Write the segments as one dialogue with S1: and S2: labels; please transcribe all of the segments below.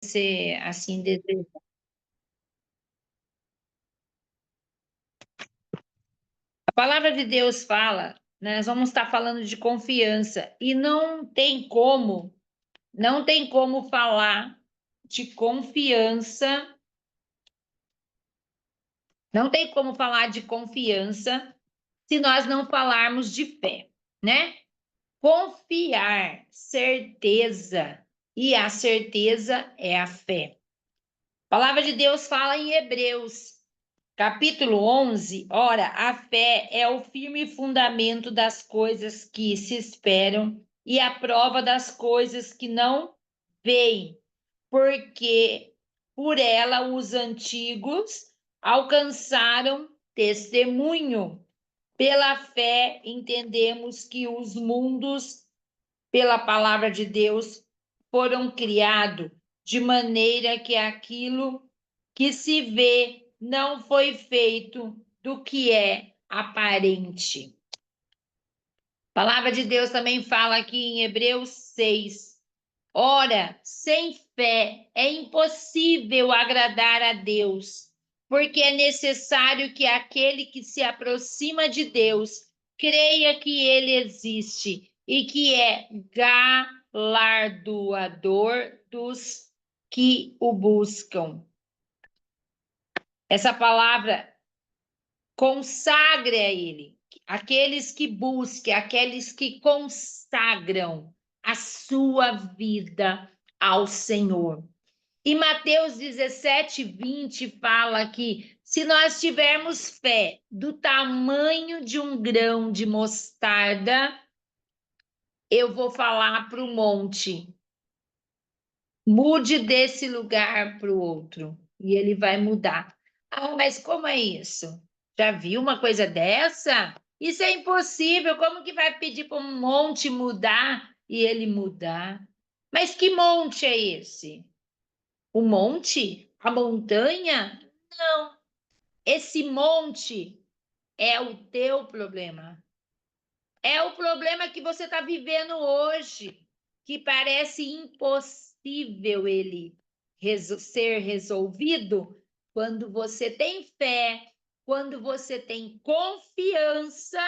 S1: você assim deseja. A palavra de Deus fala, né, nós vamos estar falando de confiança e não tem como falar de confiança, não tem como falar de confiança se nós não falarmos de fé, né? Confiar, certeza, e a certeza é a fé. A palavra de Deus fala em Hebreus, capítulo 11, ora, a fé é o firme fundamento das coisas que se esperam e a prova das coisas que não veem, porque por ela os antigos alcançaram testemunho. Pela fé entendemos que os mundos, pela palavra de Deus, foram criados de maneira que aquilo que se vê não foi feito do que é aparente. A palavra de Deus também fala aqui em Hebreus 6. Ora, sem fé é impossível agradar a Deus, porque é necessário que aquele que se aproxima de Deus creia que ele existe e que é galardoador dos que o buscam. Essa palavra consagre a ele, aqueles que busquem, aqueles que consagram a sua vida ao Senhor. E Mateus 17:20 fala que se nós tivermos fé do tamanho de um grão de mostarda, eu vou falar para o monte, mude desse lugar para o outro, e ele vai mudar. Ah, mas como é isso? Já viu uma coisa dessa? Isso é impossível. Como que vai pedir para um monte mudar e ele mudar? Mas que monte é esse? O monte? A montanha? Não. Esse monte é o teu problema. É o problema que você está vivendo hoje, que parece impossível ele ser resolvido quando você tem fé, quando você tem confiança,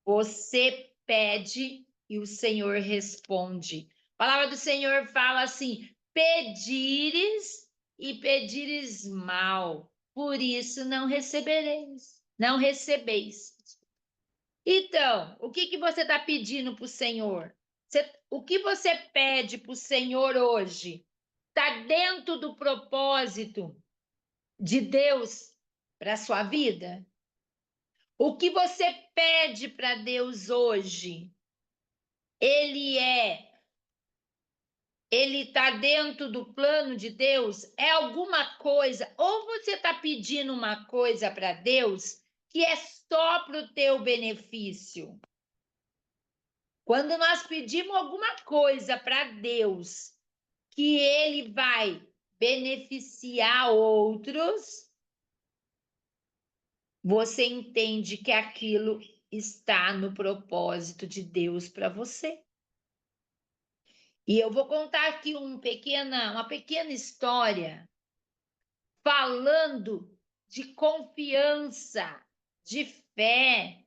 S1: você pede e o Senhor responde. A palavra do Senhor fala assim: pedires e pedires mal, por isso não recebereis, não recebeis. Então, o que você está pedindo para o Senhor? O que você pede para o Senhor hoje? Está dentro do propósito de Deus para a sua vida? O que você pede para Deus hoje? Ele está dentro do plano de Deus? É alguma coisa? Ou você está pedindo uma coisa para Deus que é só para o teu benefício? Quando nós pedimos alguma coisa para Deus que Ele vai beneficiar outros, você entende que aquilo está no propósito de Deus para você. E eu vou contar aqui uma pequena história falando de confiança, de fé,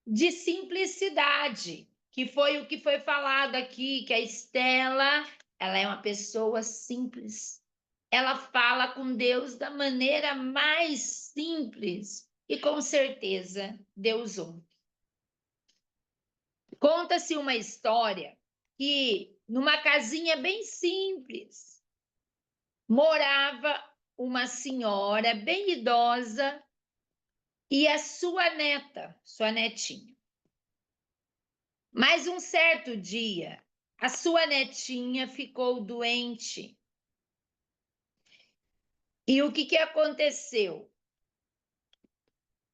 S1: de simplicidade, que foi o que foi falado aqui, que a Estela, ela é uma pessoa simples. Ela fala com Deus da maneira mais simples e com certeza Deus ouve. Conta-se uma história que numa casinha bem simples morava uma senhora bem idosa e a sua neta, sua netinha. Mas um certo dia, a sua netinha ficou doente. E o que aconteceu?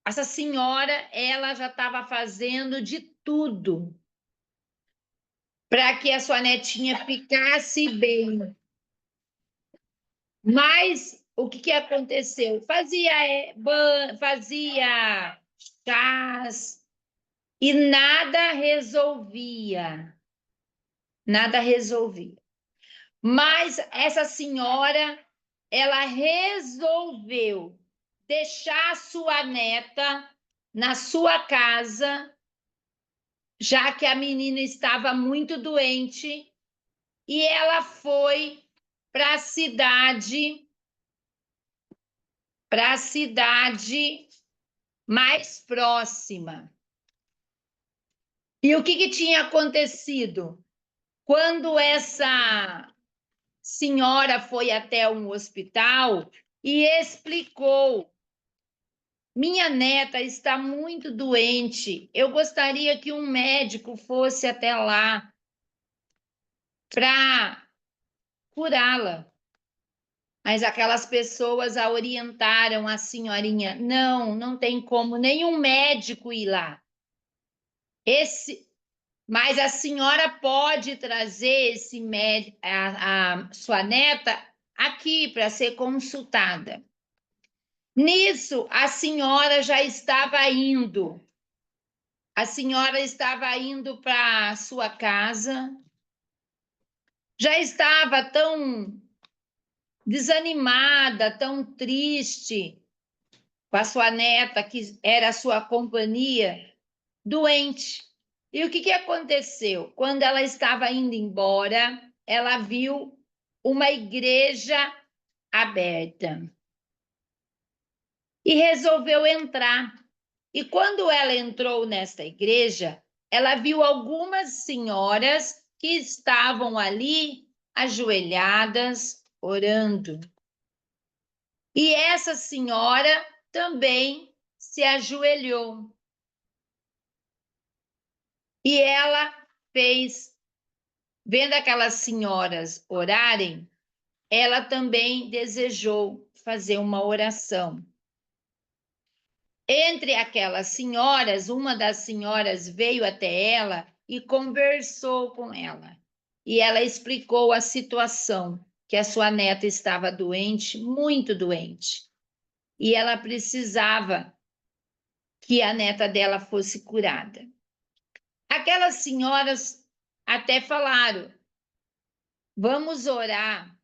S1: Essa senhora, ela já estava fazendo de tudo para que a sua netinha ficasse bem. Mas o que aconteceu? Fazia chás e nada resolvia. Nada resolvia. Mas essa senhora, ela resolveu deixar a sua neta na sua casa, já que a menina estava muito doente, e ela foi para a cidade mais próxima. E o que tinha acontecido? Quando essa senhora foi até um hospital e explicou: minha neta está muito doente, eu gostaria que um médico fosse até lá para curá-la. Mas aquelas pessoas a orientaram a senhorinha: não tem como nenhum médico ir lá. Mas a senhora pode trazer esse médico, a sua neta aqui para ser consultada. Nisso, a senhora já estava indo. A senhora estava indo para a sua casa. Já estava tão desanimada, tão triste com a sua neta, que era a sua companhia, doente. E o que aconteceu? Quando ela estava indo embora, ela viu uma igreja aberta e resolveu entrar. E quando ela entrou nesta igreja, ela viu algumas senhoras que estavam ali ajoelhadas, orando. E essa senhora também se ajoelhou. E ela fez, vendo aquelas senhoras orarem, ela também desejou fazer uma oração. Entre aquelas senhoras, uma das senhoras veio até ela e conversou com ela. E ela explicou a situação, que a sua neta estava doente, muito doente. E ela precisava que a neta dela fosse curada. Aquelas senhoras até falaram: vamos orar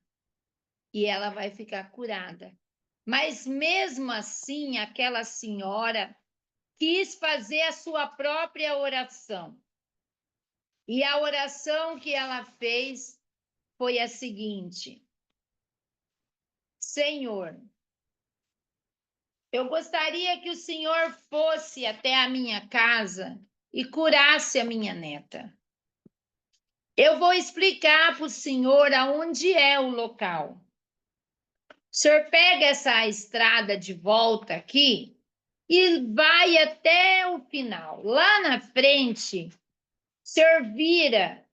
S1: e ela vai ficar curada. Mas mesmo assim, aquela senhora quis fazer a sua própria oração. E a oração que ela fez foi a seguinte: Senhor, eu gostaria que o Senhor fosse até a minha casa e curasse a minha neta. Eu vou explicar para o Senhor aonde é o local. O Senhor pega essa estrada de volta aqui e vai até o final. Lá na frente, o Senhor vira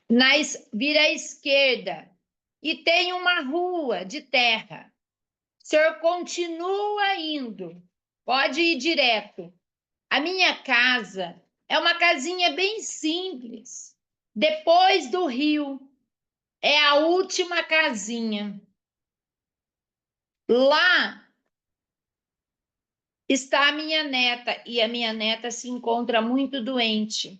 S1: à esquerda e tem uma rua de terra. O Senhor continua indo, pode ir direto. A minha casa é uma casinha bem simples, depois do rio. É a última casinha. Lá está a minha neta, e a minha neta se encontra muito doente.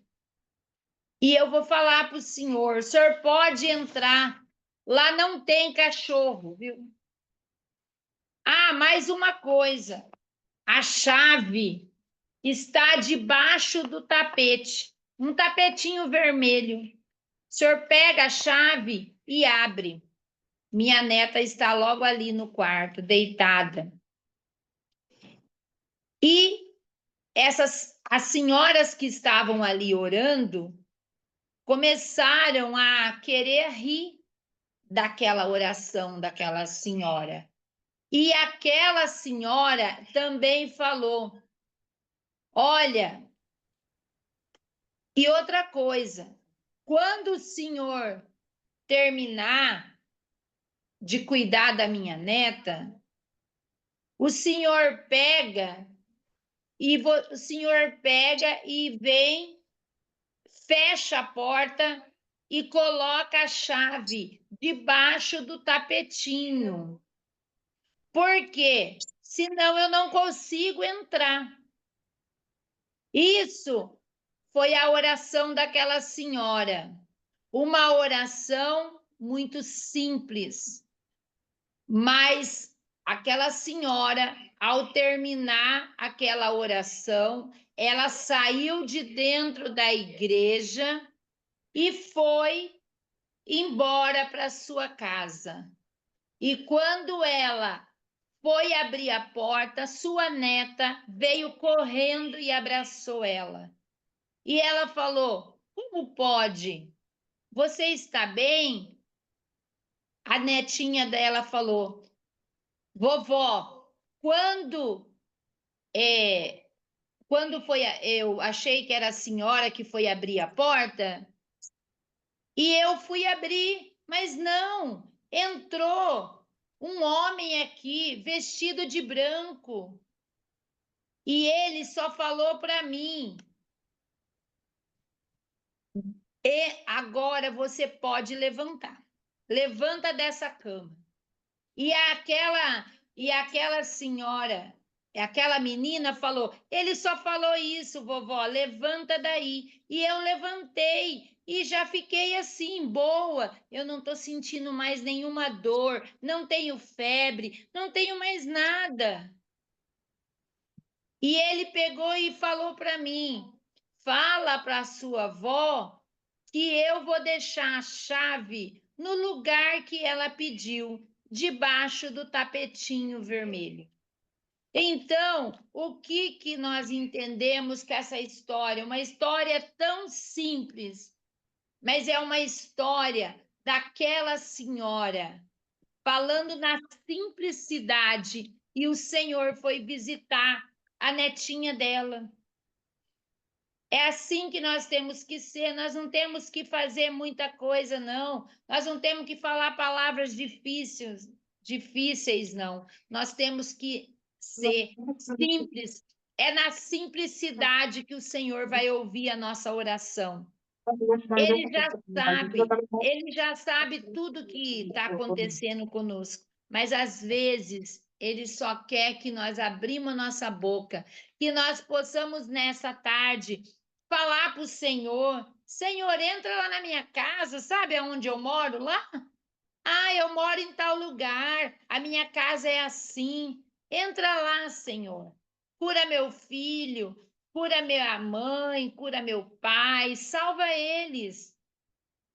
S1: E eu vou falar para o senhor pode entrar. Lá não tem cachorro, viu? Ah, mais uma coisa. A chave está debaixo do tapete. Um tapetinho vermelho. O senhor pega a chave e abre. Minha neta está logo ali no quarto, deitada. E as senhoras que estavam ali orando começaram a querer rir daquela oração daquela senhora. E aquela senhora também falou: olha, e outra coisa, quando o senhor terminar de cuidar da minha neta, o senhor pega e vem, fecha a porta e coloca a chave debaixo do tapetinho. Por quê? Senão eu não consigo entrar. Isso foi a oração daquela senhora. uma oração muito simples, mas aquela senhora, ao terminar aquela oração, ela saiu de dentro da igreja e foi embora para sua casa. E quando ela foi abrir a porta, sua neta veio correndo e abraçou ela. E ela falou: Como pode? Você está bem? A netinha dela falou: Vovó, é, quando foi, eu achei que era a senhora que foi abrir a porta, e eu fui abrir, mas não, entrou um homem aqui vestido de branco, e ele só falou para mim: E agora você pode levantar. Levanta dessa cama. E aquela senhora, aquela menina falou: Ele só falou isso, vovó, levanta daí. E eu levantei e já fiquei assim, boa. Eu não estou sentindo mais nenhuma dor, não tenho febre, não tenho mais nada. E ele pegou e falou para mim: Fala para sua avó que eu vou deixar a chave no lugar que ela pediu, debaixo do tapetinho vermelho. Então, o que nós entendemos com essa história? Uma história tão simples, mas é uma história daquela senhora falando na simplicidade, e o Senhor foi visitar a netinha dela. É assim que nós temos que ser, nós não temos que fazer muita coisa, não. Nós não temos que falar palavras difíceis, não. Nós temos que ser simples. É na simplicidade que o Senhor vai ouvir a nossa oração. Ele já sabe tudo que está acontecendo conosco, mas às vezes ele só quer que nós abrimos nossa boca, que nós possamos nessa tarde falar para o Senhor: Senhor, entra lá na minha casa, sabe aonde eu moro lá? Ah, eu moro em tal lugar, a minha casa é assim. Entra lá, Senhor. Cura meu filho, cura minha mãe, cura meu pai, salva eles.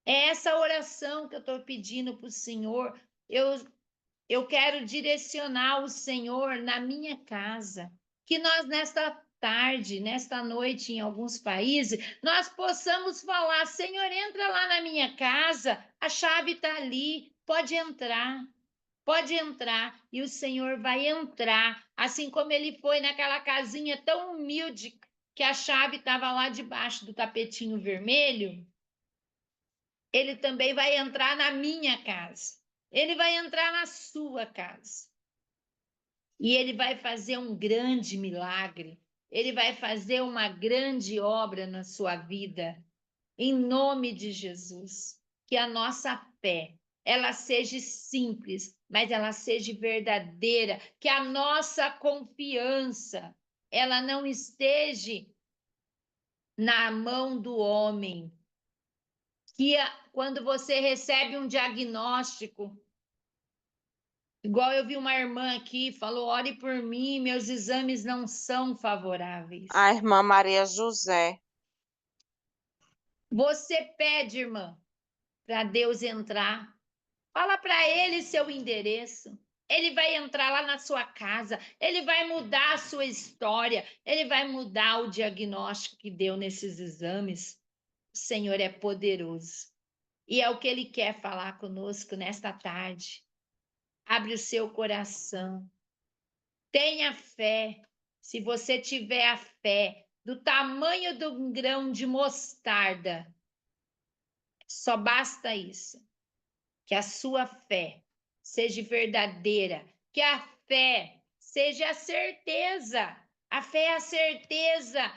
S1: É essa oração que eu estou pedindo para o Senhor. Eu quero direcionar o Senhor na minha casa. Que nós, nesta tarde, nesta noite, em alguns países, nós possamos falar: Senhor, entra lá na minha casa, a chave está ali, pode entrar. Pode entrar, e o Senhor vai entrar, assim como ele foi naquela casinha tão humilde que a chave estava lá debaixo do tapetinho vermelho. Ele também vai entrar na minha casa. Ele vai entrar na sua casa. E ele vai fazer um grande milagre. Ele vai fazer uma grande obra na sua vida. Em nome de Jesus. Que a nossa fé, ela seja simples, mas ela seja verdadeira. Que a nossa confiança, ela não esteja na mão do homem, que quando você recebe um diagnóstico, igual eu vi uma irmã aqui, falou: ore por mim, meus exames não são favoráveis.
S2: A irmã Maria José.
S1: Você pede, irmã, para Deus entrar. Fala para ele seu endereço. Ele vai entrar lá na sua casa, ele vai mudar a sua história, ele vai mudar o diagnóstico que deu nesses exames. O Senhor é poderoso. E é o que ele quer falar conosco nesta tarde. Abre o seu coração. Tenha fé. Se você tiver a fé do tamanho de um grão de mostarda, só basta isso. Que a sua fé seja verdadeira. Que a fé seja a certeza. A fé é a certeza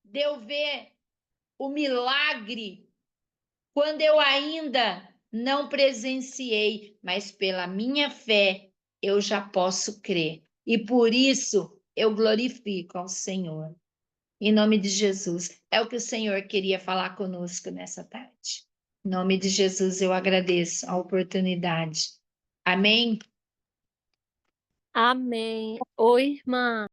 S1: de eu ver o milagre quando eu ainda não presenciei, mas pela minha fé eu já posso crer. E por isso eu glorifico ao Senhor. Em nome de Jesus. É o que o Senhor queria falar conosco nessa tarde. Em nome de Jesus, eu agradeço a oportunidade. Amém?
S3: Amém. Oi, irmã.